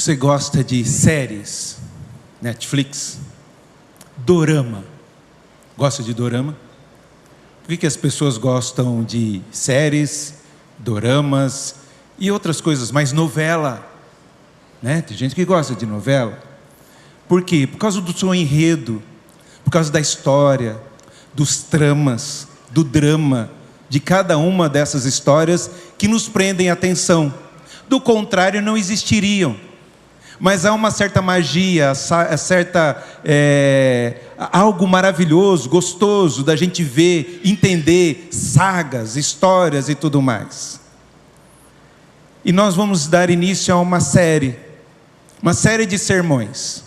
Você gosta de séries? Netflix? Dorama? Gosta de dorama? Por que as pessoas gostam de séries, doramas e outras coisas, mais novela? Né? Tem gente que gosta de novela. Por quê? Por causa do seu enredo, por causa da história, dos tramas, do drama, de cada uma dessas histórias que nos prendem a atenção. Do contrário, não existiriam. Mas há uma certa magia, algo maravilhoso, gostoso da gente ver, entender sagas, histórias e tudo mais. E nós vamos dar início a uma série de sermões,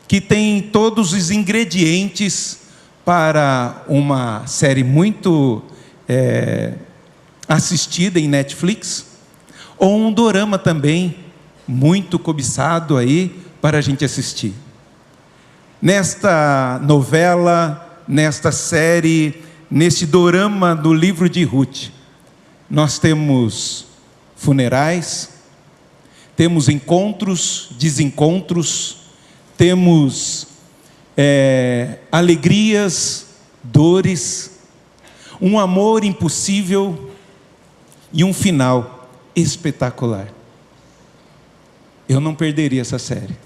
que tem todos os ingredientes para uma série muito assistida em Netflix, ou um dorama também, muito cobiçado aí para a gente assistir. Nesta novela, nesta série, neste dorama do livro de Ruth, nós temos funerais, temos encontros, desencontros, temos alegrias, dores, um amor impossível e um final espetacular. Eu não perderia essa série.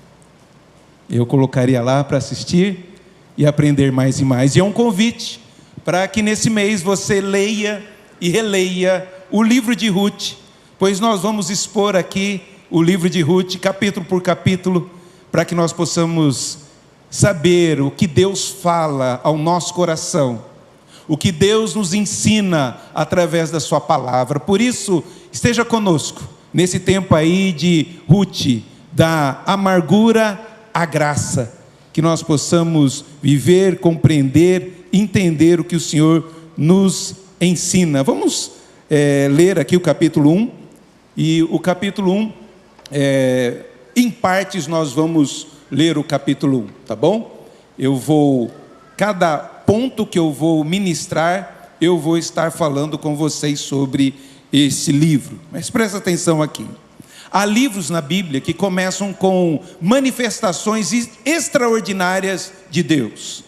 Eu colocaria lá para assistir e aprender mais e mais. E é um convite para que nesse mês você leia e releia o livro de Ruth, pois nós vamos expor aqui o livro de Ruth, capítulo por capítulo, para que nós possamos saber o que Deus fala ao nosso coração, o que Deus nos ensina através da sua palavra. Por isso, esteja conosco nesse tempo aí de Ruth, da amargura à graça, que nós possamos viver, compreender, entender o que o Senhor nos ensina. Vamos ler aqui o capítulo 1, e o capítulo 1, em partes nós vamos ler o capítulo 1, tá bom? Cada ponto que eu vou ministrar, eu vou estar falando com vocês sobre esse livro, mas presta atenção aqui. Há livros na Bíblia que começam com manifestações extraordinárias de Deus.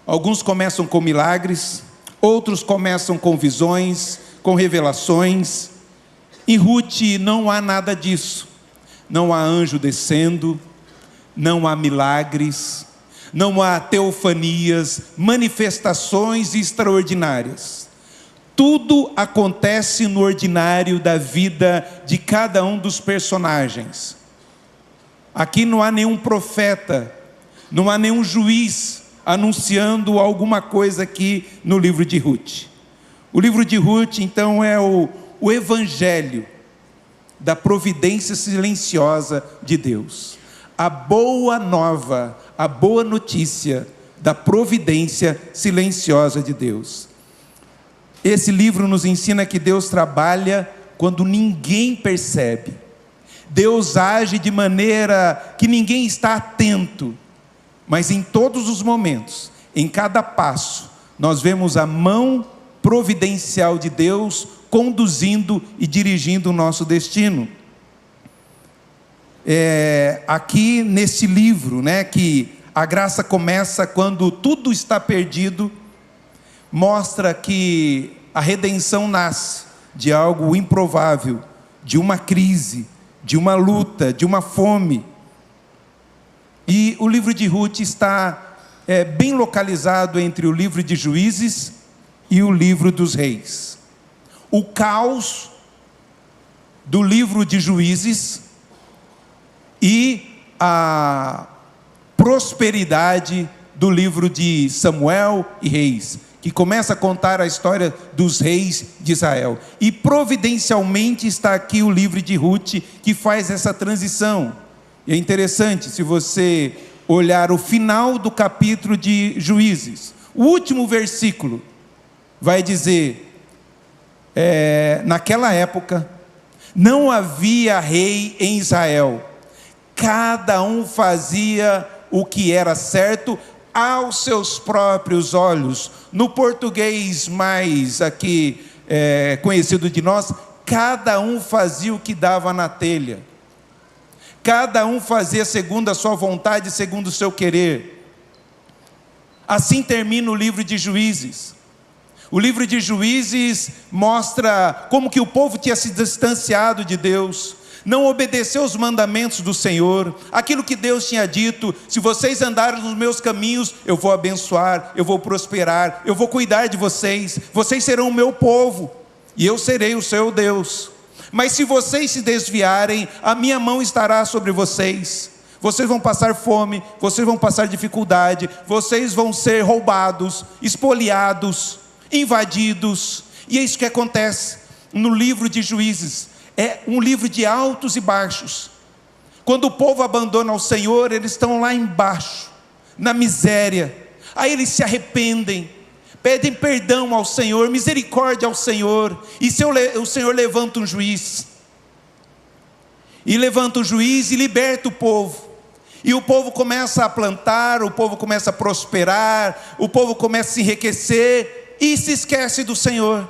Alguns começam com milagres, outros começam com visões, com revelações. Em Ruth não há nada disso. Não há anjo descendo, não há milagres, não há teofanias, manifestações extraordinárias. Tudo acontece no ordinário da vida de cada um dos personagens. Aqui não há nenhum profeta, não há nenhum juiz anunciando alguma coisa aqui no livro de Ruth. O livro de Ruth, então, é o evangelho da providência silenciosa de Deus. A boa nova, a boa notícia da providência silenciosa de Deus. Esse livro nos ensina que Deus trabalha quando ninguém percebe. Deus age de maneira que ninguém está atento. Mas em todos os momentos, em cada passo, nós vemos a mão providencial de Deus conduzindo e dirigindo o nosso destino. Aqui nesse livro, que a graça começa quando tudo está perdido, mostra que a redenção nasce de algo improvável, de uma crise, de uma luta, de uma fome. E o livro de Ruth está bem localizado entre o livro de Juízes e o livro dos Reis. O caos do livro de Juízes e a prosperidade do livro de Samuel e Reis, que começa a contar a história dos reis de Israel. E providencialmente está aqui o livro de Ruth, que faz essa transição. E é interessante, se você olhar o final do capítulo de Juízes, o último versículo vai dizer, naquela época, não havia rei em Israel, cada um fazia o que era certo aos seus próprios olhos. No português mais aqui conhecido de nós, cada um fazia o que dava na telha. Cada um fazia segundo a sua vontade, segundo o seu querer. Assim termina o livro de Juízes. O livro de Juízes mostra como que o povo tinha se distanciado de Deus, não obedeceu os mandamentos do Senhor, aquilo que Deus tinha dito: se vocês andarem nos meus caminhos, eu vou abençoar, eu vou prosperar, eu vou cuidar de vocês, vocês serão o meu povo, e eu serei o seu Deus. Mas se vocês se desviarem, a minha mão estará sobre vocês. Vocês vão passar fome, vocês vão passar dificuldade, vocês vão ser roubados, espoliados, invadidos. E é isso que acontece no livro de Juízes. É um livro de altos e baixos. Quando o povo abandona o Senhor, eles estão lá embaixo, na miséria. Aí eles se arrependem, pedem perdão ao Senhor, misericórdia ao Senhor, e o Senhor levanta um juiz, e liberta o povo, e o povo começa a plantar, o povo começa a prosperar, o povo começa a se enriquecer, e se esquece do Senhor.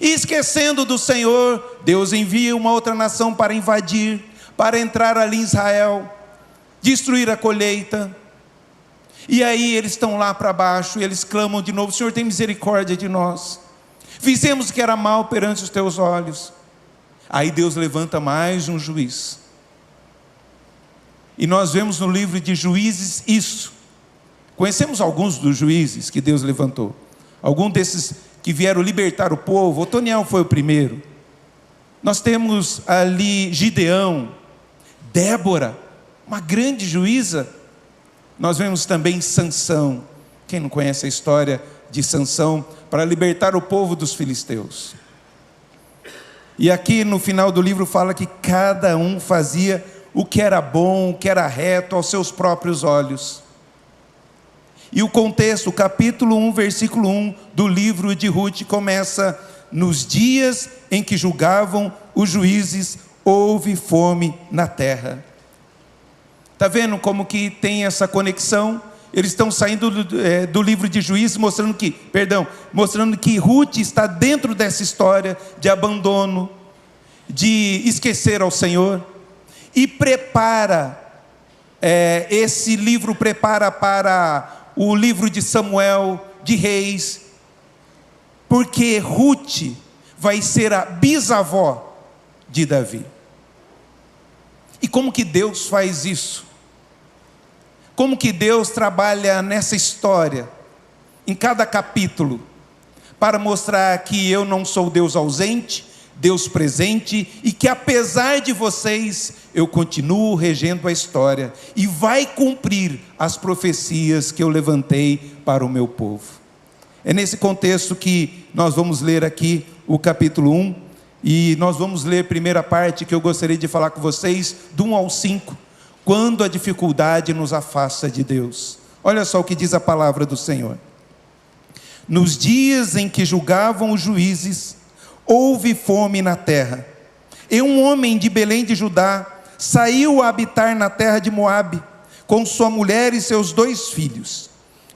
E esquecendo do Senhor, Deus envia uma outra nação para invadir, para entrar ali em Israel, destruir a colheita. E aí eles estão lá para baixo, e eles clamam de novo: Senhor, tem misericórdia de nós, fizemos o que era mal perante os teus olhos. Aí Deus levanta mais um juiz, e nós vemos no livro de Juízes isso. Conhecemos alguns dos juízes que Deus levantou, algum desses que vieram libertar o povo. Otoniel foi o primeiro. Nós temos ali Gideão, Débora, uma grande juíza. Nós vemos também Sansão. Quem não conhece a história de Sansão, para libertar o povo dos filisteus? E aqui no final do livro fala que cada um fazia o que era bom, o que era reto aos seus próprios olhos. E o contexto, o capítulo 1, versículo 1 do livro de Ruth começa: nos dias em que julgavam os juízes, houve fome na terra. Está vendo como que tem essa conexão? Eles estão saindo do livro de Juízes, mostrando que Ruth está dentro dessa história de abandono, de esquecer ao Senhor, e prepara, esse livro prepara para o livro de Samuel, de Reis, porque Ruth vai ser a bisavó de Davi. E como que Deus faz isso? Como que Deus trabalha nessa história, em cada capítulo, para mostrar que eu não sou Deus ausente, Deus presente, e que apesar de vocês, eu continuo regendo a história, e vai cumprir as profecias que eu levantei para o meu povo. É nesse contexto que nós vamos ler aqui o capítulo 1, e nós vamos ler a primeira parte que eu gostaria de falar com vocês, do 1 ao 5, quando a dificuldade nos afasta de Deus. Olha só o que diz a palavra do Senhor. Nos dias em que julgavam os juízes, houve fome na terra, e um homem de Belém de Judá saiu a habitar na terra de Moabe, com sua mulher e seus 2 filhos.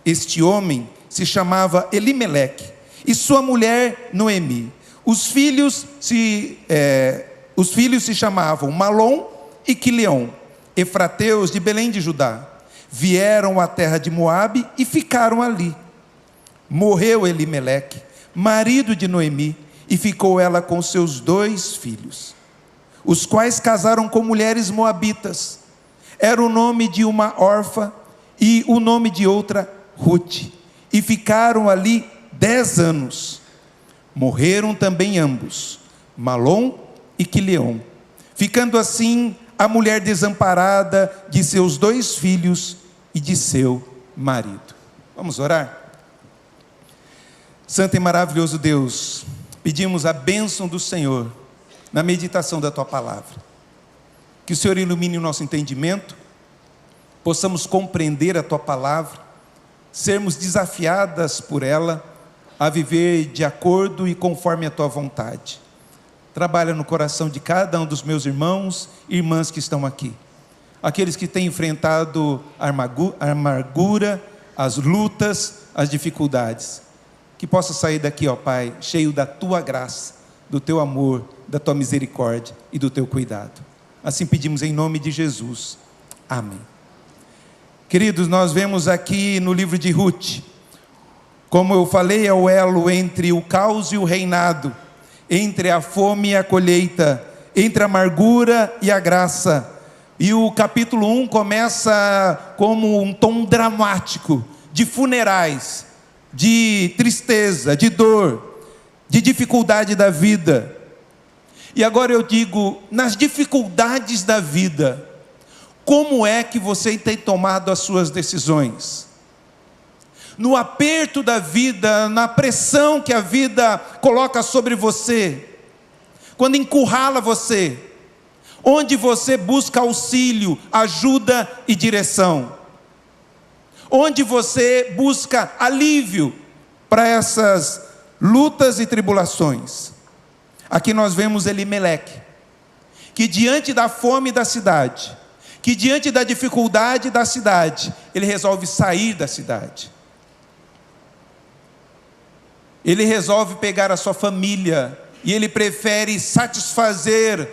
Este homem se chamava Elimeleque, e sua mulher Noemi. Os filhos se chamavam Malom e Quileon, efrateus de Belém de Judá. Vieram à terra de Moabe e ficaram ali. Morreu Elimeleque, marido de Noemi, e ficou ela com seus 2 filhos, os quais casaram com mulheres moabitas. Era o nome de uma órfã e o nome de outra Ruth, e ficaram ali 10 anos. Morreram também ambos, Malom e Quileon, ficando assim a mulher desamparada de seus 2 filhos e de seu marido. Vamos orar? Santo e maravilhoso Deus, pedimos a bênção do Senhor na meditação da Tua palavra. Que o Senhor ilumine o nosso entendimento, possamos compreender a Tua palavra, sermos desafiadas por ela a viver de acordo e conforme a Tua vontade. Trabalha no coração de cada um dos meus irmãos e irmãs que estão aqui. Aqueles que têm enfrentado a amargura, as lutas, as dificuldades. Que possa sair daqui, ó Pai, cheio da Tua graça, do Teu amor, da Tua misericórdia e do Teu cuidado. Assim pedimos em nome de Jesus. Amém. Queridos, nós vemos aqui no livro de Ruth, como eu falei, é o elo entre o caos e o reinado, entre a fome e a colheita, entre a amargura e a graça. E o capítulo 1 começa como um tom dramático, de funerais, de tristeza, de dor, de dificuldade da vida. E agora eu digo, nas dificuldades da vida, como é que você tem tomado as suas decisões? No aperto da vida, na pressão que a vida coloca sobre você, quando encurrala você, onde você busca auxílio, ajuda e direção, onde você busca alívio para essas lutas e tribulações. Aqui nós vemos Elimeleque, que diante da fome da cidade, que diante da dificuldade da cidade, ele resolve sair da cidade. Ele resolve pegar a sua família, e ele prefere satisfazer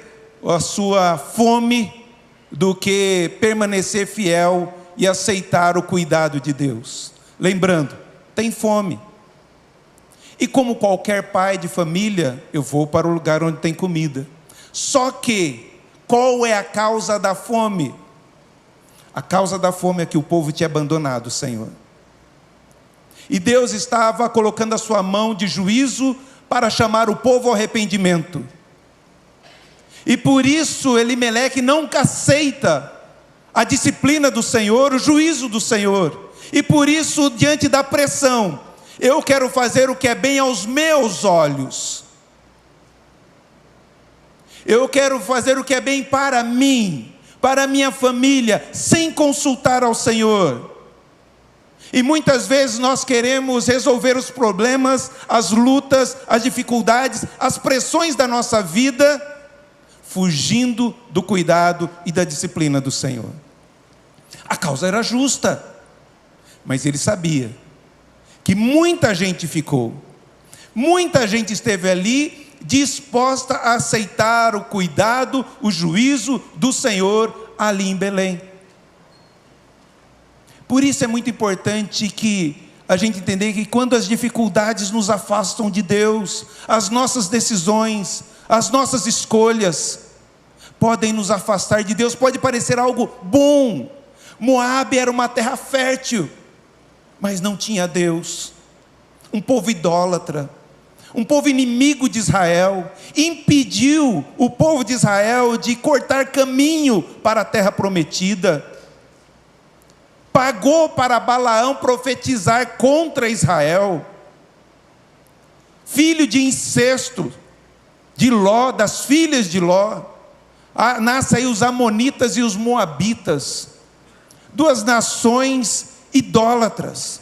a sua fome do que permanecer fiel e aceitar o cuidado de Deus. Lembrando, tem fome. E como qualquer pai de família, eu vou para o lugar onde tem comida. Só que, qual é a causa da fome? A causa da fome é que o povo tinha abandonado o Senhor. E Deus estava colocando a sua mão de juízo para chamar o povo ao arrependimento. E por isso Elimeleque nunca aceita a disciplina do Senhor, o juízo do Senhor. E por isso, diante da pressão, eu quero fazer o que é bem aos meus olhos. Eu quero fazer o que é bem para mim, para a minha família, sem consultar ao Senhor. E muitas vezes nós queremos resolver os problemas, as lutas, as dificuldades, as pressões da nossa vida, fugindo do cuidado e da disciplina do Senhor. A causa era justa, mas ele sabia que muita gente ficou, muita gente esteve ali disposta a aceitar o cuidado, o juízo do Senhor ali em Belém. Por isso é muito importante que a gente entenda que quando as dificuldades nos afastam de Deus, as nossas decisões, as nossas escolhas podem nos afastar de Deus. Pode parecer algo bom. Moabe era uma terra fértil, mas não tinha Deus. Um povo idólatra, um povo inimigo de Israel, impediu o povo de Israel de cortar caminho para a terra prometida. Pagou para Balaão profetizar contra Israel. Filho de incesto de Ló, das filhas de Ló, nascem aí os amonitas e os moabitas, duas nações idólatras,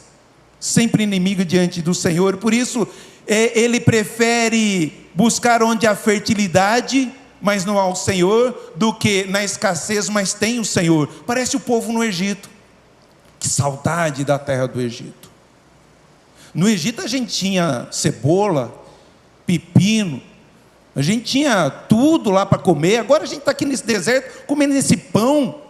sempre inimigo diante do Senhor. Por isso ele prefere buscar onde há fertilidade, mas não há o Senhor, do que na escassez, mas tem o Senhor. Parece o povo no Egito. Que saudade da terra do Egito. No Egito a gente tinha cebola, pepino, a gente tinha tudo lá para comer. Agora a gente está aqui nesse deserto comendo esse pão.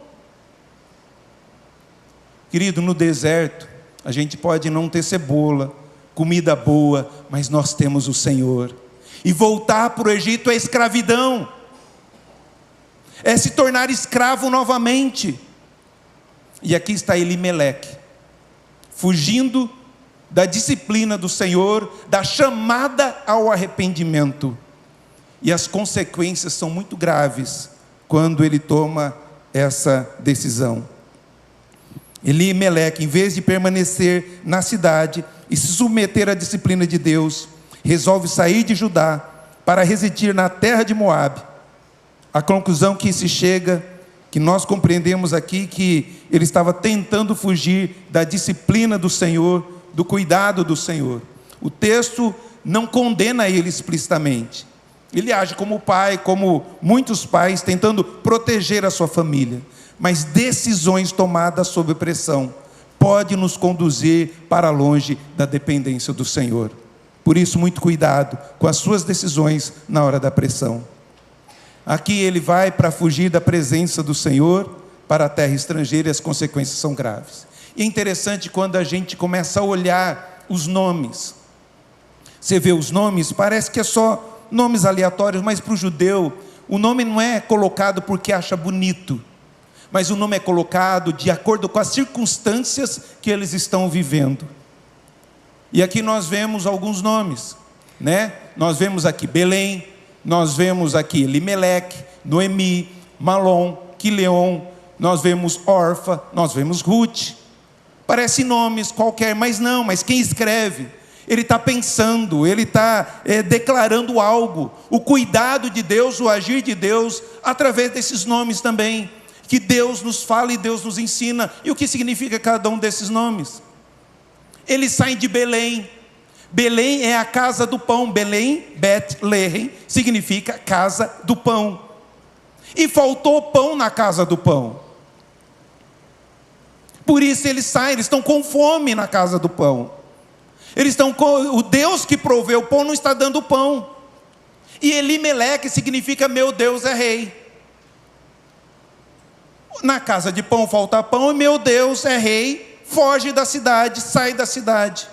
Querido, no deserto a gente pode não ter cebola, comida boa, mas nós temos o Senhor. E voltar para o Egito é escravidão, é se tornar escravo novamente. E aqui está Elimeleque, fugindo da disciplina do Senhor, da chamada ao arrependimento. E as consequências são muito graves quando ele toma essa decisão. Elimeleque, em vez de permanecer na cidade e se submeter à disciplina de Deus, resolve sair de Judá para residir na terra de Moabe. A conclusão que se chega, que nós compreendemos aqui, que ele estava tentando fugir da disciplina do Senhor, do cuidado do Senhor. O texto não condena ele explicitamente. Ele age como pai, como muitos pais, tentando proteger a sua família. Mas decisões tomadas sob pressão podem nos conduzir para longe da dependência do Senhor. Por isso, muito cuidado com as suas decisões na hora da pressão. Aqui ele vai para fugir da presença do Senhor para a terra estrangeira, e as consequências são graves. E é interessante quando a gente começa a olhar os nomes. Você vê os nomes, parece que é só nomes aleatórios, mas para o judeu, o nome não é colocado porque acha bonito, mas o nome é colocado de acordo com as circunstâncias que eles estão vivendo. E aqui nós vemos alguns nomes, né? Nós vemos aqui Belém, nós vemos aqui Elimeleque, Noemi, Malom, Quileon, nós vemos Orfa, nós vemos Ruth. Parecem nomes qualquer, mas não, mas quem escreve, ele está pensando, ele está declarando algo, o cuidado de Deus, o agir de Deus, através desses nomes também, que Deus nos fala e Deus nos ensina. E o que significa cada um desses nomes? Eles saem de Belém. Belém é a casa do pão. Belém, Bet-Lehem, significa casa do pão. E faltou pão na casa do pão. Por isso eles saem, eles estão com fome na casa do pão. Eles estão com o Deus que proveu o pão, não está dando pão. E Elimeleque significa meu Deus é rei. Na casa de pão falta pão, e meu Deus é rei, foge da cidade, sai da cidade,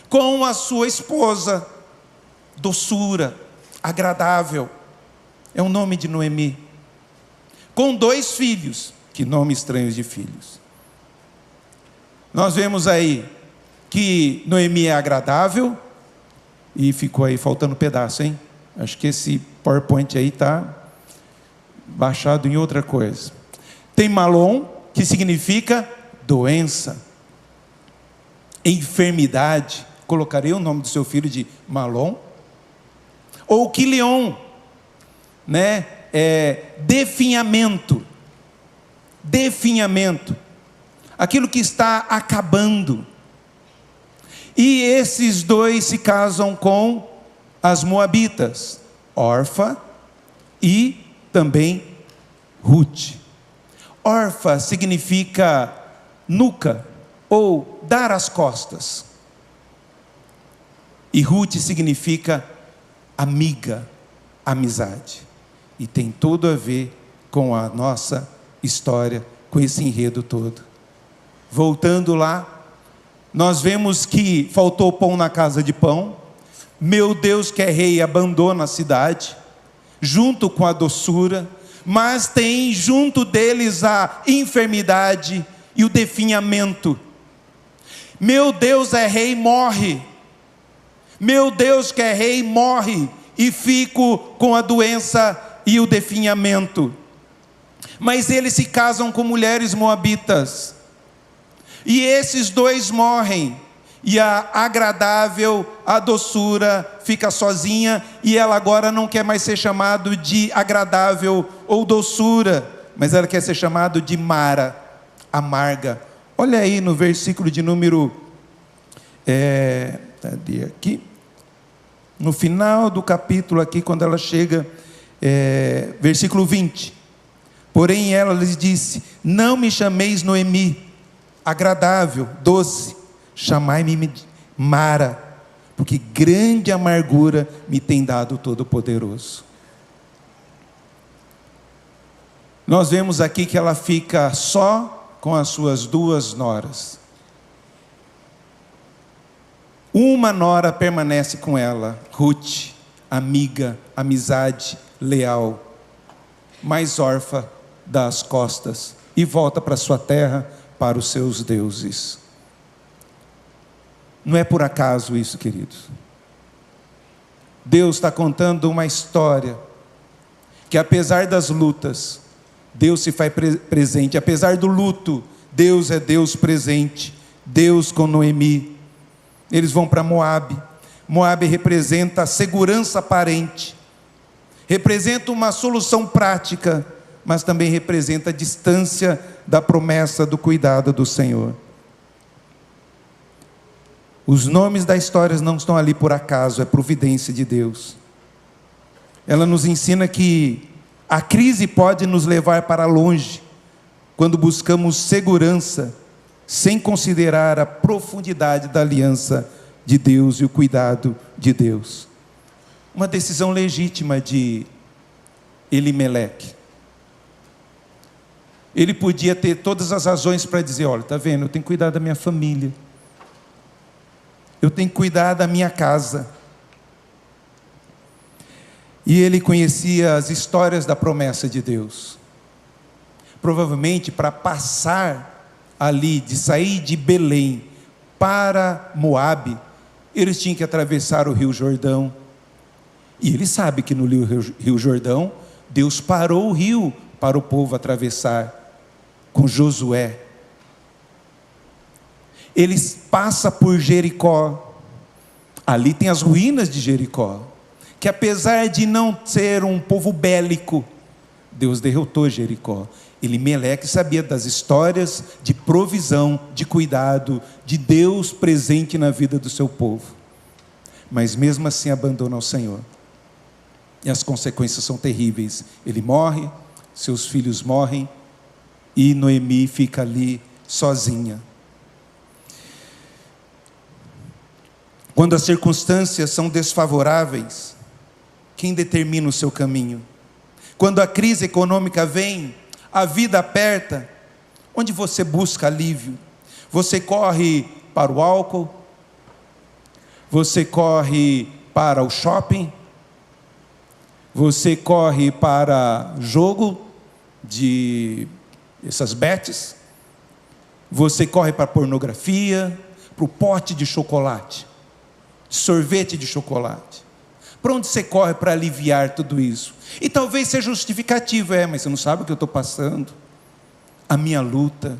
com a sua esposa, doçura, agradável, é o nome de Noemi, com 2 filhos, que nome estranhos de filhos. Nós vemos aí, que Noemi é agradável, e ficou aí faltando pedaço, hein? Acho que esse PowerPoint aí está baixado em outra coisa. Tem Malom, que significa doença, enfermidade. Colocaria o nome do seu filho de Malom. Ou Quileon, né? Definhamento. Definhamento. Aquilo que está acabando. E esses 2 se casam com as moabitas, Orfa e também Ruth. Orfa significa nuca ou dar as costas. E Ruth significa amiga, amizade. E tem tudo a ver com a nossa história, com esse enredo todo. Voltando lá, nós vemos que faltou pão na casa de pão. Meu Deus que é rei abandona a cidade, junto com a doçura, mas tem junto deles a enfermidade e o definhamento. Meu Deus é rei, morre. Meu Deus que é rei, morre, e fico com a doença e o definhamento. Mas eles se casam com mulheres moabitas, e esses 2 morrem, e a agradável, a doçura, fica sozinha, e ela agora não quer mais ser chamado de agradável ou doçura, mas ela quer ser chamado de Mara, amarga. Olha aí no versículo de número, cadê aqui? No final do capítulo aqui, quando ela chega, versículo 20. Porém ela lhes disse: não me chameis Noemi, agradável, doce, chamai-me Mara, porque grande amargura me tem dado o Todo-Poderoso. Nós vemos aqui que ela fica só com as suas 2 noras. Uma nora permanece com ela, Ruth, amiga, amizade, leal. Mas Orfa dá as costas e volta para sua terra, para os seus deuses. Não é por acaso isso, queridos. Deus está contando uma história, que apesar das lutas, Deus se faz presente. Apesar do luto, Deus é Deus presente. Deus com Noemi. Eles vão para Moabe. Moabe representa a segurança aparente, representa uma solução prática, mas também representa a distância da promessa do cuidado do Senhor. Os nomes da história não estão ali por acaso, é providência de Deus. Ela nos ensina que a crise pode nos levar para longe, quando buscamos segurança, sem considerar a profundidade da aliança de Deus e o cuidado de Deus. Uma decisão legítima de Elimeleque. Ele podia ter todas as razões para dizer: olha, está vendo, eu tenho que cuidar da minha família, eu tenho que cuidar da minha casa. E ele conhecia as histórias da promessa de Deus. Provavelmente para passar ali, de sair de Belém para Moabe, eles tinham que atravessar o Rio Jordão. E ele sabe que no Rio Jordão, Deus parou o rio para o povo atravessar com Josué. Eles passam por Jericó. Ali tem as ruínas de Jericó, que apesar de não ser um povo bélico, Deus derrotou Jericó. Elimeleque sabia das histórias de provisão, de cuidado, de Deus presente na vida do seu povo. Mas mesmo assim abandona o Senhor. E as consequências são terríveis. Ele morre, seus filhos morrem, e Noemi fica ali sozinha. Quando as circunstâncias são desfavoráveis, quem determina o seu caminho? Quando a crise econômica vem, a vida aperta, onde você busca alívio? Você corre para o álcool? Você corre para o shopping? Você corre para jogo de essas bets? Você corre para a pornografia, para o pote de chocolate, sorvete de chocolate? Para onde você corre para aliviar tudo isso? E talvez seja justificativo, mas você não sabe o que eu estou passando, a minha luta,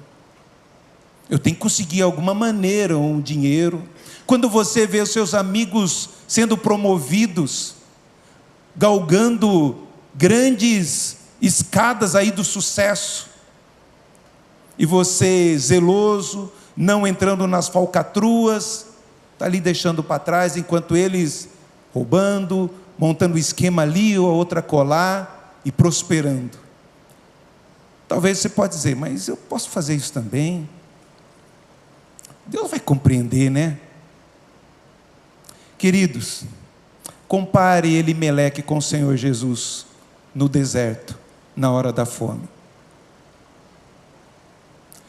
eu tenho que conseguir alguma maneira um dinheiro. Quando você vê os seus amigos sendo promovidos, galgando grandes escadas aí do sucesso, e você zeloso, não entrando nas falcatruas, está ali deixando para trás, enquanto eles roubando, montando esquema ali ou outra colar e prosperando. Talvez você pode dizer: mas eu posso fazer isso também. Deus vai compreender, né? Queridos, compare Elimeleque com o Senhor Jesus no deserto, na hora da fome.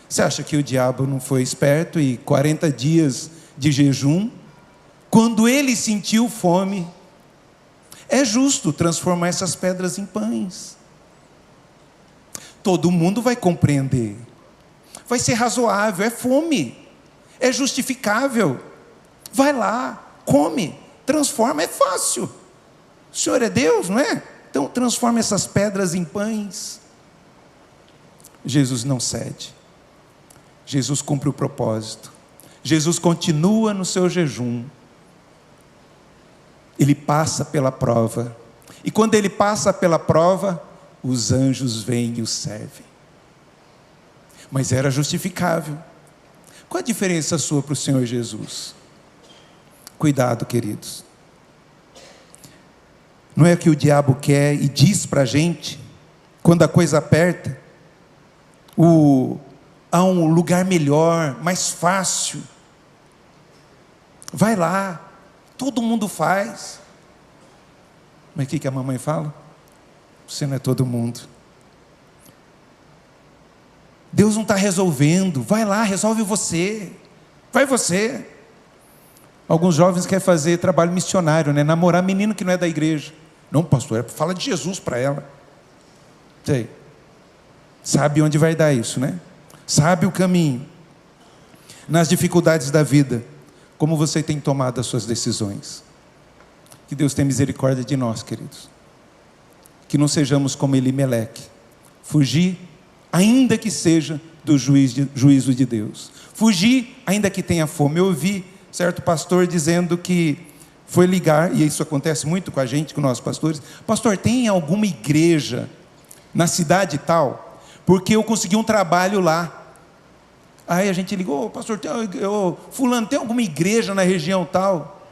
Você acha que o diabo não foi esperto e 40 dias de jejum, quando ele sentiu fome, é justo transformar essas pedras em pães? Todo mundo vai compreender, vai ser razoável, é fome, é justificável. Vai lá, come, transforma, é fácil. O Senhor é Deus, não é? Então transforma essas pedras em pães. Jesus não cede. Jesus cumpre o propósito. Jesus continua no seu jejum. Ele passa pela prova. E quando ele passa pela prova, os anjos vêm e o servem. Mas era justificável. Qual a diferença sua para o Senhor Jesus? Cuidado, queridos. Não é o que o diabo quer e diz para a gente, quando a coisa aperta, há um lugar melhor, mais fácil. Vai lá, todo mundo faz. Mas o que a mamãe fala? Você não é todo mundo. Deus não está resolvendo. Vai lá, resolve você. Vai você. Alguns jovens querem fazer trabalho missionário, né? Namorar menino que não é da igreja. Não, pastor, fala de Jesus para ela. Sei. Sabe onde vai dar isso, né? Sabe o caminho. Nas dificuldades da vida, como você tem tomado as suas decisões. Que Deus tenha misericórdia de nós, queridos. Que não sejamos como Elimeleque. Fugir, ainda que seja do juízo de Deus. Fugir, ainda que tenha fome. Eu ouvi certo pastor dizendo que foi ligar, e isso acontece muito com a gente, com nós pastores: pastor, tem alguma igreja na cidade tal? Porque eu consegui um trabalho lá. Aí a gente ligou: pastor, fulano, tem alguma igreja na região tal?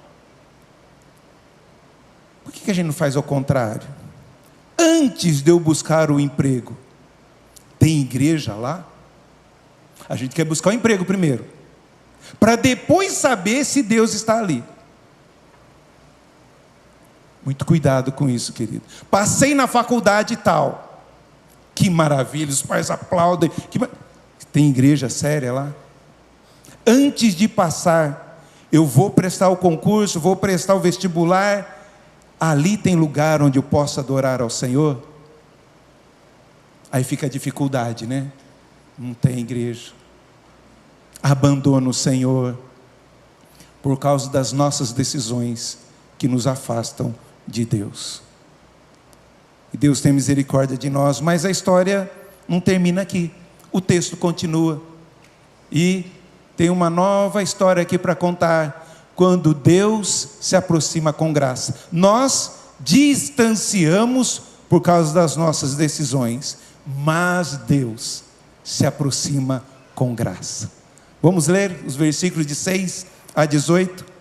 Por que a gente não faz ao contrário? Antes de eu buscar o emprego, tem igreja lá? A gente quer buscar o emprego primeiro, para depois saber se Deus está ali. Muito cuidado com isso, querido. Passei na faculdade e tal. Que maravilha, os pais aplaudem. Tem igreja séria lá? Antes de passar, eu vou prestar o concurso, vou prestar o vestibular. Ali tem lugar onde eu posso adorar ao Senhor? Aí fica a dificuldade, né? Não tem igreja. Abandona o Senhor por causa das nossas decisões que nos afastam de Deus. E Deus tem misericórdia de nós, mas a história não termina aqui. O texto continua. E tem uma nova história aqui para contar. Quando Deus se aproxima com graça. Nós distanciamos por causa das nossas decisões, mas Deus se aproxima com graça. Vamos ler os versículos de 6 a 18?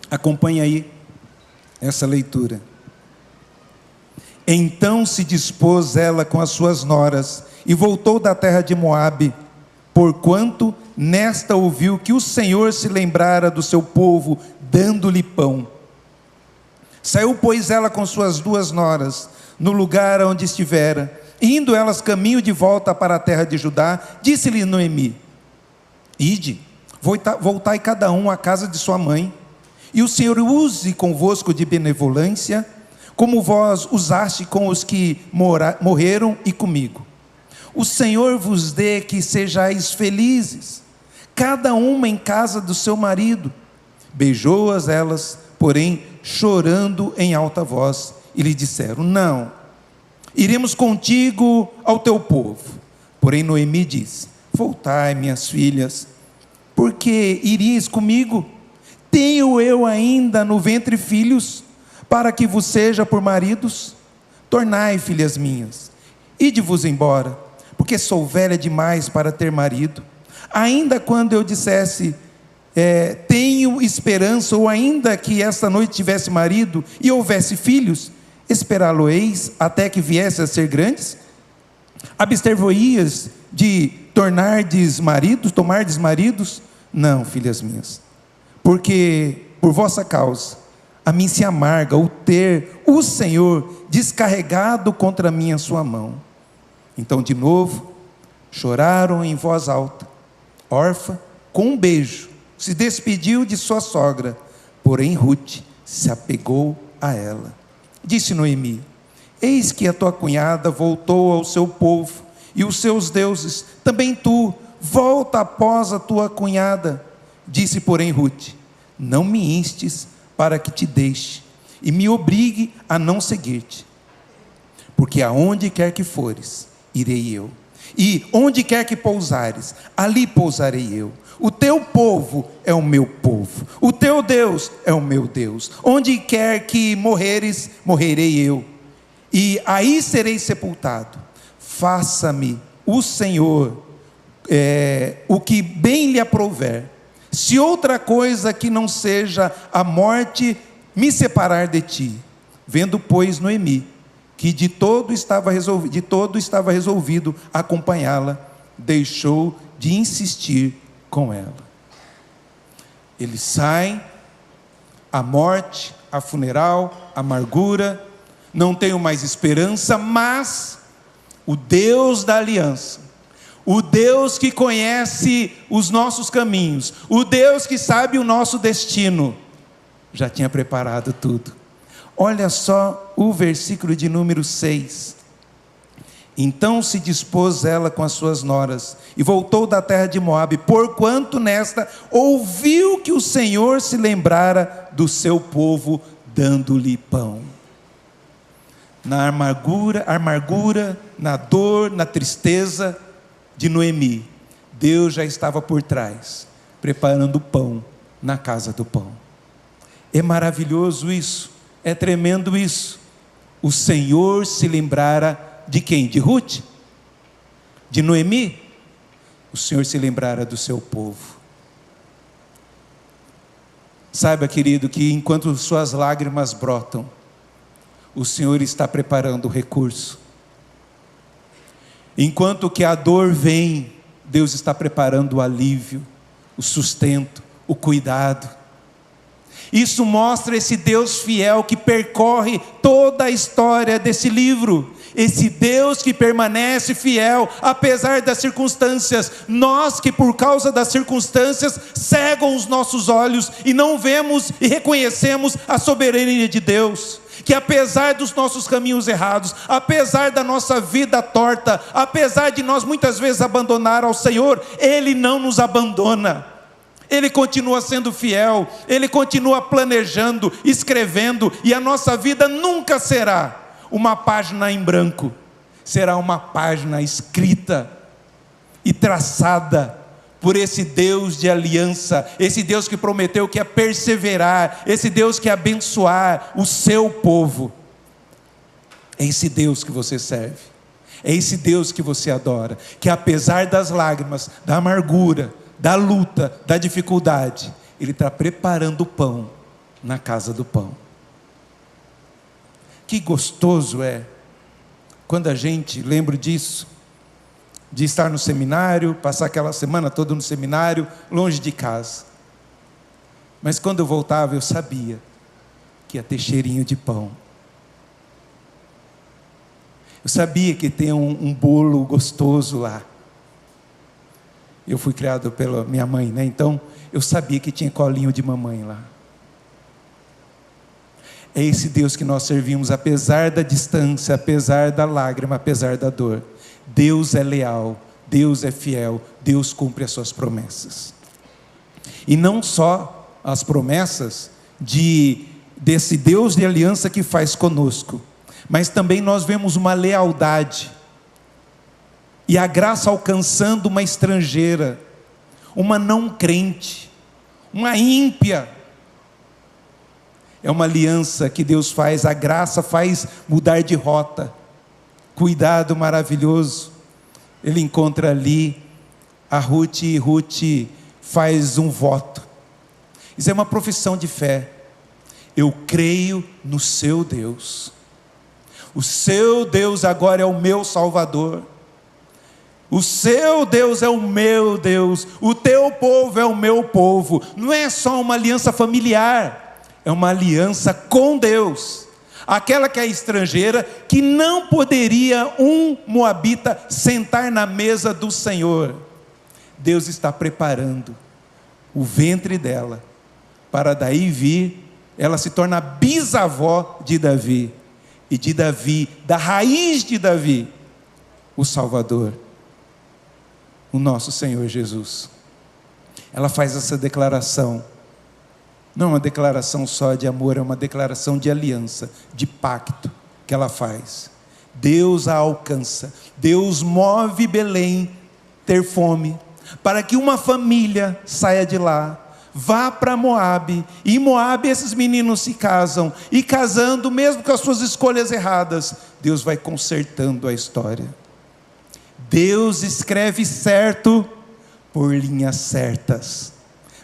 Acompanhe aí essa leitura. Então se dispôs ela com as suas noras e voltou da terra de Moabe, porquanto nesta ouviu que o Senhor se lembrara do seu povo, dando-lhe pão. Saiu, pois, ela com suas 2 noras, no lugar onde estivera. Indo elas caminho de volta para a terra de Judá, disse-lhe Noemi: Ide, voltai cada um à casa de sua mãe, e o Senhor use convosco de benevolência, como vós usaste com os que morreram e comigo. O Senhor vos dê que sejais felizes, cada uma em casa do seu marido. Beijou-as elas, porém, chorando em alta voz, e lhe disseram: Não, iremos contigo ao teu povo. Porém Noemi disse: Voltai, minhas filhas, porque irias comigo? Tenho eu ainda no ventre filhos, para que vos seja por maridos? Tornai, filhas minhas, ide-vos embora, porque sou velha demais para ter marido. Ainda quando eu dissesse, tenho esperança, ou ainda que esta noite tivesse marido e houvesse filhos, esperá-lo-eis até que viesse a ser grandes? Abster-vos-ias de tomardes maridos? Não, filhas minhas, porque por vossa causa a mim se amarga o ter o Senhor descarregado contra mim a sua mão. Então de novo choraram em voz alta. Orfa, com um beijo, se despediu de sua sogra, porém Rute se apegou a ela. Disse Noemi: Eis que a tua cunhada voltou ao seu povo e os seus deuses, também tu volta após a tua cunhada. Disse porém Rute: Não me instes para que te deixe e me obrigue a não seguir-te, porque aonde quer que fores, irei eu, e onde quer que pousares, ali pousarei eu. O teu povo é o meu povo, o teu Deus é o meu Deus. Onde quer que morreres, morrerei eu, e aí serei sepultado. Faça-me o Senhor o que bem lhe aprouver, se outra coisa que não seja a morte me separar de ti. Vendo, pois, Noemi que de todo estava resolvido acompanhá-la, deixou de insistir com ela. Eles saem, a morte, a funeral, a amargura, não tenho mais esperança, mas o Deus da aliança, o Deus que conhece os nossos caminhos, o Deus que sabe o nosso destino, já tinha preparado tudo. Olha só o versículo de número 6. Então se dispôs ela com as suas noras, e voltou da terra de Moabe, porquanto nesta ouviu que o Senhor se lembrara do seu povo, dando-lhe pão. Na amargura, na dor, na tristeza de Noemi, Deus já estava por trás, preparando pão na casa do pão. É maravilhoso isso, é tremendo isso. O Senhor se lembrara de quem? De Rute? De Noemi? O Senhor se lembrara do seu povo. Saiba, querido, que enquanto suas lágrimas brotam, o Senhor está preparando o recurso. Enquanto que a dor vem, Deus está preparando o alívio, o sustento, o cuidado. Isso mostra esse Deus fiel que percorre toda a história desse livro. Esse Deus que permanece fiel, apesar das circunstâncias. Nós que por causa das circunstâncias cegam os nossos olhos e não vemos e reconhecemos a soberania de Deus. Que apesar dos nossos caminhos errados, apesar da nossa vida torta, apesar de nós muitas vezes abandonar ao Senhor, Ele não nos abandona. Ele continua sendo fiel, Ele continua planejando, escrevendo, e a nossa vida nunca será uma página em branco, será uma página escrita e traçada por esse Deus de aliança, esse Deus que prometeu que ia perseverar, esse Deus que ia abençoar o seu povo. É esse Deus que você serve, é esse Deus que você adora, que apesar das lágrimas, da amargura, da luta, da dificuldade, Ele está preparando o pão na casa do pão. Que gostoso é quando a gente, lembro disso, de estar no seminário, passar aquela semana toda no seminário, longe de casa. Mas quando eu voltava, eu sabia que ia ter cheirinho de pão. Eu sabia que tem um bolo gostoso lá. Eu fui criado pela minha mãe, né? Então eu sabia que tinha colinho de mamãe lá. É esse Deus que nós servimos, apesar da distância, apesar da lágrima, apesar da dor. Deus é leal, Deus é fiel, Deus cumpre as suas promessas. E não só as promessas desse Deus de aliança que faz conosco, mas também nós vemos uma lealdade, e a graça alcançando uma estrangeira, uma não crente, uma ímpia. É uma aliança que Deus faz, a graça faz mudar de rota. Cuidado maravilhoso. Ele encontra ali a Ruth, e Ruth faz um voto. Isso é uma profissão de fé. Eu creio no seu Deus. O seu Deus agora é o meu Salvador. O seu Deus é o meu Deus. O teu povo é o meu povo. Não é só uma aliança familiar. É uma aliança com Deus. Aquela que é estrangeira, que não poderia um moabita sentar na mesa do Senhor. Deus está preparando o ventre dela, para daí vir, ela se torna a bisavó de Davi. E de Davi, da raiz de Davi, o Salvador, o nosso Senhor Jesus. Ela faz essa declaração. Não é uma declaração só de amor, é uma declaração de aliança, de pacto que ela faz. Deus a alcança, Deus move Belém ter fome, para que uma família saia de lá, vá para Moabe, e em Moabe esses meninos se casam, e casando, mesmo com as suas escolhas erradas, Deus vai consertando a história. Deus escreve certo por linhas certas.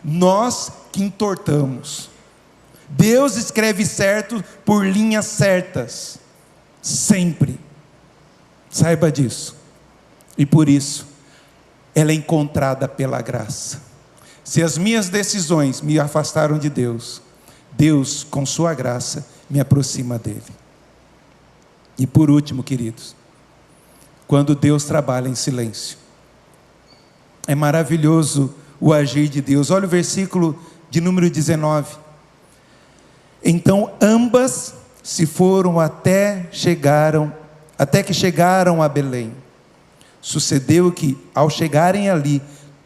Nós que entortamos. Deus escreve certo por linhas certas, sempre. Saiba disso. E por isso, ela é encontrada pela graça. Se as minhas decisões me afastaram de Deus, Deus, com sua graça, me aproxima dele. E por último, queridos, quando Deus trabalha em silêncio, é maravilhoso o agir de Deus. Olha o versículo de número 19. Então ambas se foram até que chegaram a Belém. Sucedeu que, ao chegarem ali,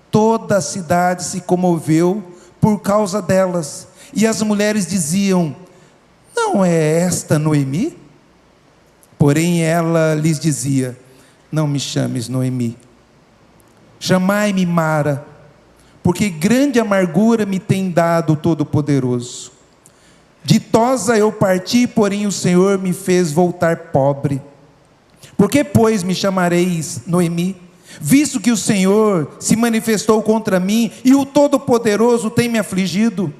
toda a cidade se comoveu por causa delas, e as mulheres diziam: não é esta Noemi? Porém ela lhes dizia: não me chames Noemi, chamai-me Mara, porque grande amargura me tem dado o Todo-Poderoso. Ditosa eu parti, porém o Senhor me fez voltar pobre. Por que, pois, me chamareis Noemi, visto que o Senhor se manifestou contra mim, e o Todo-Poderoso tem me afligido?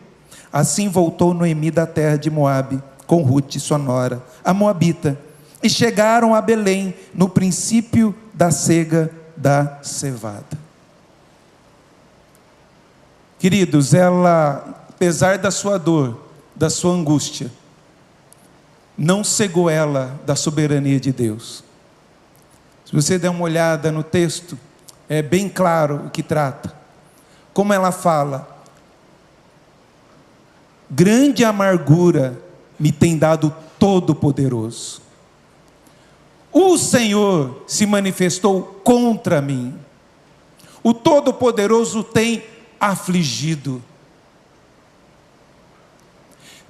Assim voltou Noemi da terra de Moabe, com Ruth, sua nora, a moabita, e chegaram a Belém, no princípio da cega da cevada. Queridos, ela apesar da sua dor, da sua angústia, não cegou ela da soberania de Deus. Se você der uma olhada no texto, é bem claro o que trata. Como ela fala: grande amargura me tem dado Todo-Poderoso. O Senhor se manifestou contra mim. O Todo-Poderoso tem afligido.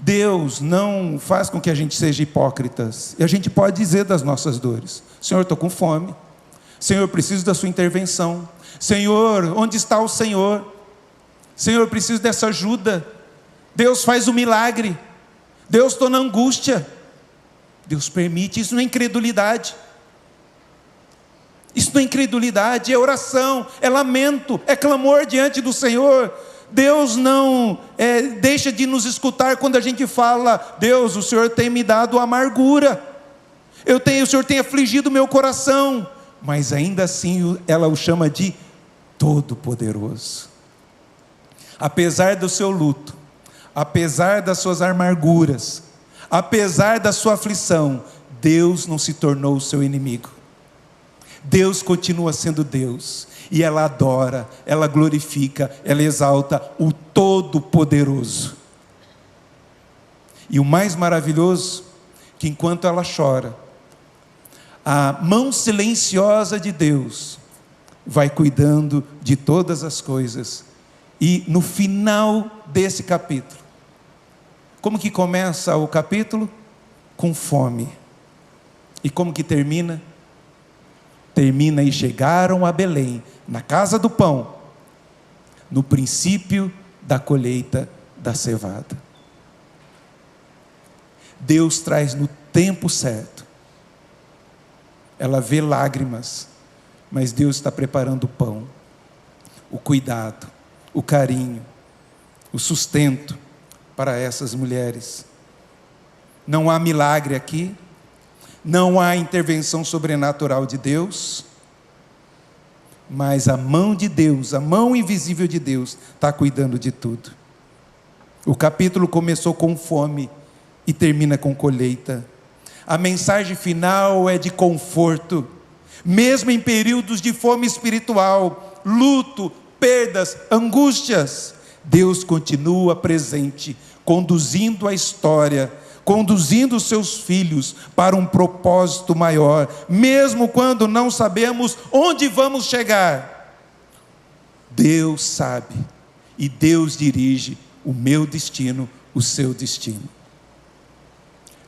Deus não faz com que a gente seja hipócritas. E a gente pode dizer das nossas dores: Senhor, estou com fome. Senhor, preciso da sua intervenção. Senhor, onde está o Senhor? Senhor, preciso dessa ajuda. Deus, faz o milagre. Deus, estou na angústia. Deus permite. Isso não é incredulidade. Isso não é incredulidade, é oração, é lamento, é clamor diante do Senhor. Deus não deixa de nos escutar quando a gente fala: Deus, o Senhor tem me dado amargura, o Senhor tem afligido o meu coração. Mas ainda assim ela o chama de Todo-Poderoso. Apesar do seu luto, apesar das suas amarguras, apesar da sua aflição, Deus não se tornou o seu inimigo. Deus continua sendo Deus, e ela adora, ela glorifica, ela exalta o Todo-Poderoso. E o mais maravilhoso, que enquanto ela chora, a mão silenciosa de Deus vai cuidando de todas as coisas. E no final desse capítulo, como que começa o capítulo? Com fome. E como que termina? Termina: e chegaram a Belém, na casa do pão, no princípio da colheita da cevada. Deus traz no tempo certo. Ela vê lágrimas, mas Deus está preparando o pão, o cuidado, o carinho, o sustento para essas mulheres. Não há milagre aqui, não há intervenção sobrenatural de Deus, mas a mão de Deus, a mão invisível de Deus, está cuidando de tudo. O capítulo começou com fome e termina com colheita. A mensagem final é de conforto, mesmo em períodos de fome espiritual, luto, perdas, angústias. Deus continua presente, conduzindo a história, conduzindo os seus filhos para um propósito maior, mesmo quando não sabemos onde vamos chegar. Deus sabe, e Deus dirige o meu destino, o seu destino.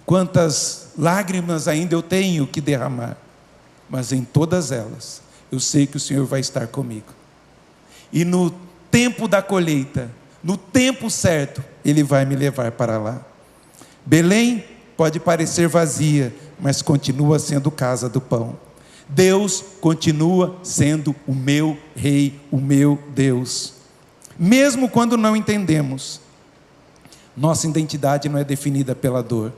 Quantas lágrimas ainda eu tenho que derramar, mas em todas elas, eu sei que o Senhor vai estar comigo. E no tempo da colheita, no tempo certo, Ele vai me levar para lá. Belém pode parecer vazia, mas continua sendo casa do pão. Deus continua sendo o meu Rei, o meu Deus. Mesmo quando não entendemos, nossa identidade não é definida pela dor,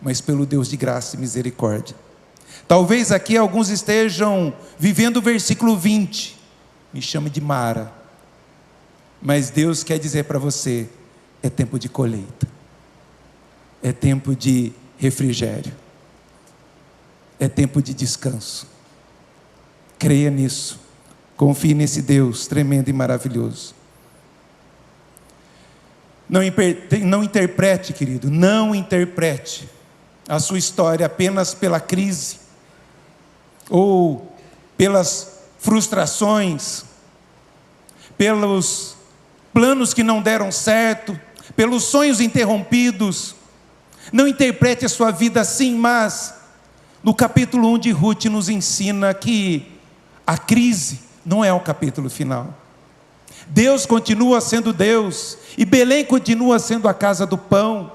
mas pelo Deus de graça e misericórdia. Talvez aqui alguns estejam vivendo o versículo 20, me chame de Mara, mas Deus quer dizer para você: é tempo de colheita, é tempo de refrigério, é tempo de descanso. Creia nisso, confie nesse Deus tremendo e maravilhoso. Não interprete, querido, não interprete a sua história apenas pela crise, ou pelas frustrações, pelos planos que não deram certo, pelos sonhos interrompidos. Não interprete a sua vida assim, mas no capítulo 1 de Ruth nos ensina que a crise não é o capítulo final. Deus continua sendo Deus, e Belém continua sendo a casa do pão,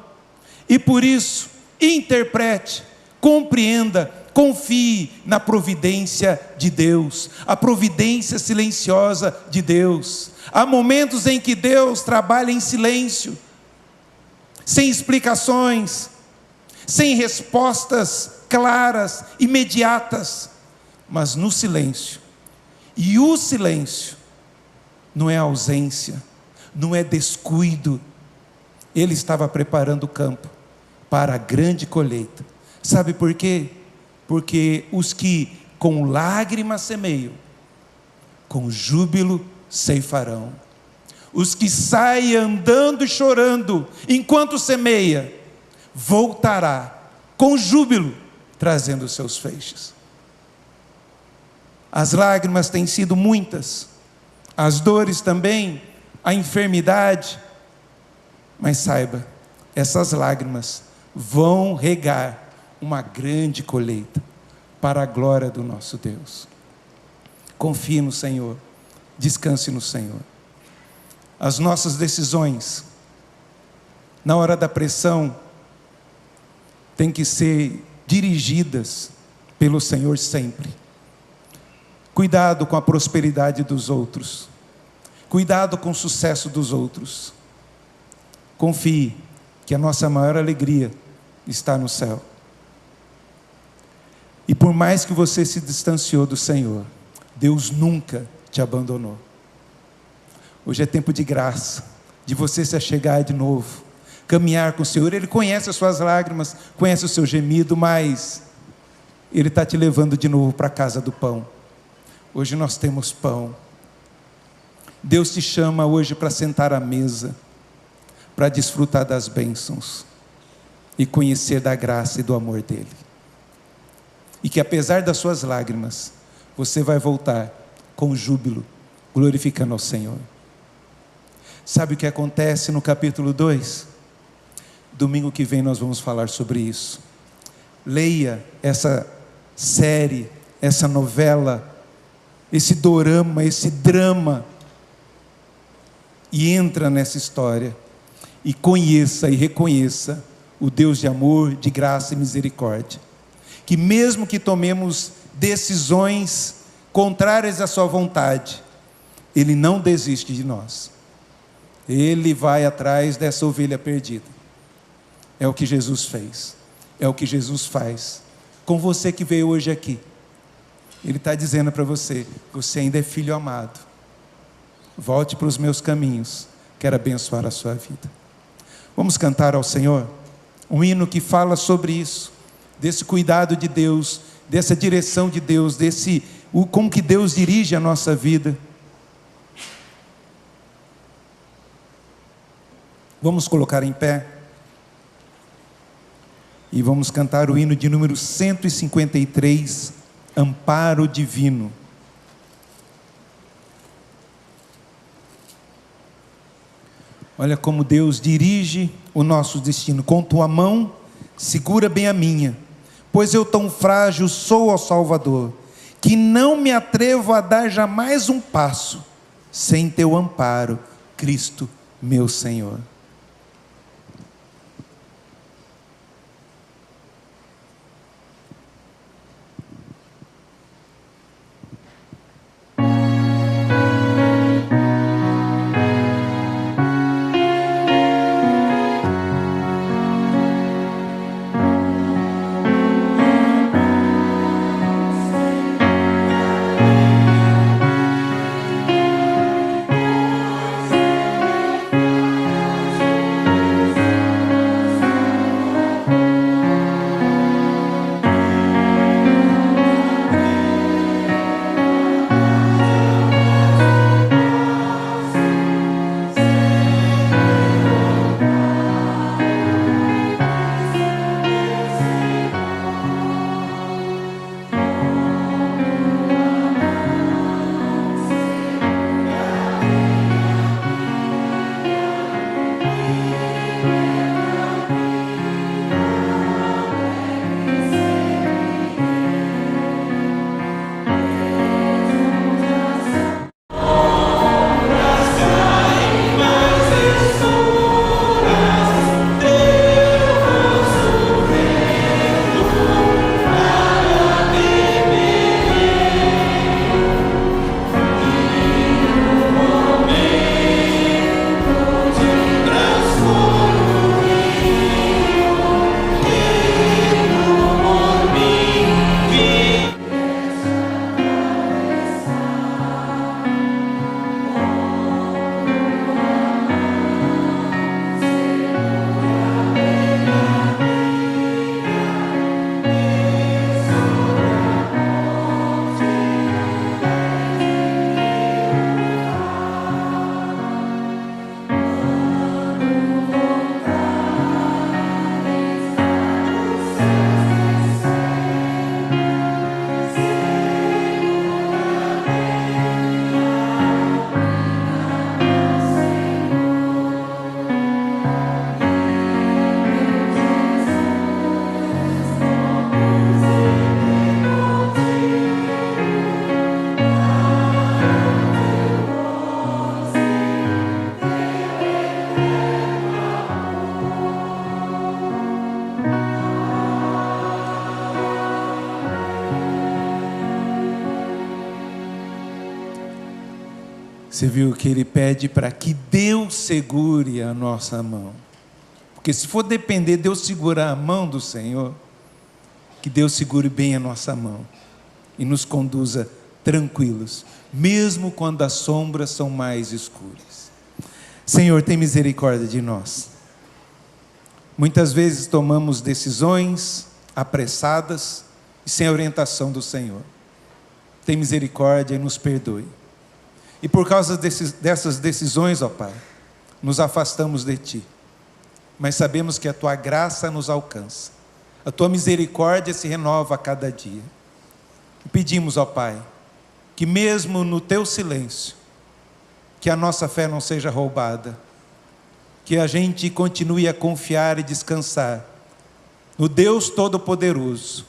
e por isso, interprete, compreenda, confie na providência de Deus, a providência silenciosa de Deus. Há momentos em que Deus trabalha em silêncio, sem explicações, sem respostas claras, imediatas, mas no silêncio. E o silêncio não é ausência, não é descuido, Ele estava preparando o campo para a grande colheita. Sabe por quê? Porque os que com lágrimas semeiam, com júbilo ceifarão. Os que saem andando e chorando enquanto semeia, voltará com júbilo, trazendo os seus feixes. As lágrimas têm sido muitas, as dores também, a enfermidade, mas saiba, essas lágrimas vão regar uma grande colheita para a glória do nosso Deus. Confie no Senhor, descanse no Senhor. As nossas decisões, na hora da pressão, têm que ser dirigidas pelo Senhor sempre. Cuidado com a prosperidade dos outros, cuidado com o sucesso dos outros. Confie que a nossa maior alegria está no céu. E por mais que você se distanciou do Senhor, Deus nunca te abandonou. Hoje é tempo de graça, de você se achegar de novo, caminhar com o Senhor. Ele conhece as suas lágrimas, conhece o seu gemido, mas Ele está te levando de novo para a casa do pão. Hoje nós temos pão. Deus te chama hoje para sentar à mesa, para desfrutar das bênçãos e conhecer da graça e do amor dEle. E que apesar das suas lágrimas, você vai voltar com júbilo, glorificando ao Senhor. Sabe o que acontece no capítulo 2? Domingo que vem nós vamos falar sobre isso. Leia essa série, essa novela, esse dorama, esse drama, e entra nessa história, e conheça e reconheça o Deus de amor, de graça e misericórdia, que mesmo que tomemos decisões contrárias à sua vontade, Ele não desiste de nós. Ele vai atrás dessa ovelha perdida. É o que Jesus fez, é o que Jesus faz com você que veio hoje aqui. Ele está dizendo para você: você ainda é filho amado, volte para os meus caminhos, quero abençoar a sua vida. Vamos cantar ao Senhor um hino que fala sobre isso, desse cuidado de Deus, dessa direção de Deus, como que Deus dirige a nossa vida. Vamos colocar em pé e vamos cantar o hino de número 153, Amparo Divino. Olha como Deus dirige o nosso destino. Com tua mão, segura bem a minha, pois eu tão frágil sou, ó Salvador, que não me atrevo a dar jamais um passo sem teu amparo, Cristo, meu Senhor. Você viu que ele pede para que Deus segure a nossa mão. Porque se for depender de Deus segurar a mão do Senhor, que Deus segure bem a nossa mão e nos conduza tranquilos, mesmo quando as sombras são mais escuras. Senhor, tem misericórdia de nós. Muitas vezes tomamos decisões apressadas e sem a orientação do Senhor. Tem misericórdia e nos perdoe. E por causa dessas decisões, ó Pai, nos afastamos de Ti. Mas sabemos que a Tua graça nos alcança. A Tua misericórdia se renova a cada dia. E pedimos, ó Pai, que mesmo no Teu silêncio, que a nossa fé não seja roubada, que a gente continue a confiar e descansar no Deus Todo-Poderoso,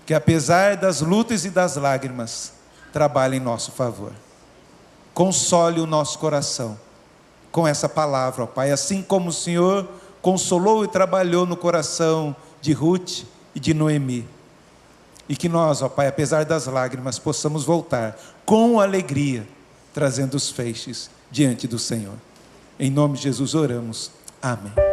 que apesar das lutas e das lágrimas, trabalha em nosso favor. Console o nosso coração com essa palavra, ó Pai, assim como o Senhor consolou e trabalhou no coração de Ruth e de Noemi. E que nós, ó Pai, apesar das lágrimas, possamos voltar com alegria, trazendo os feixes diante do Senhor. Em nome de Jesus oramos. Amém.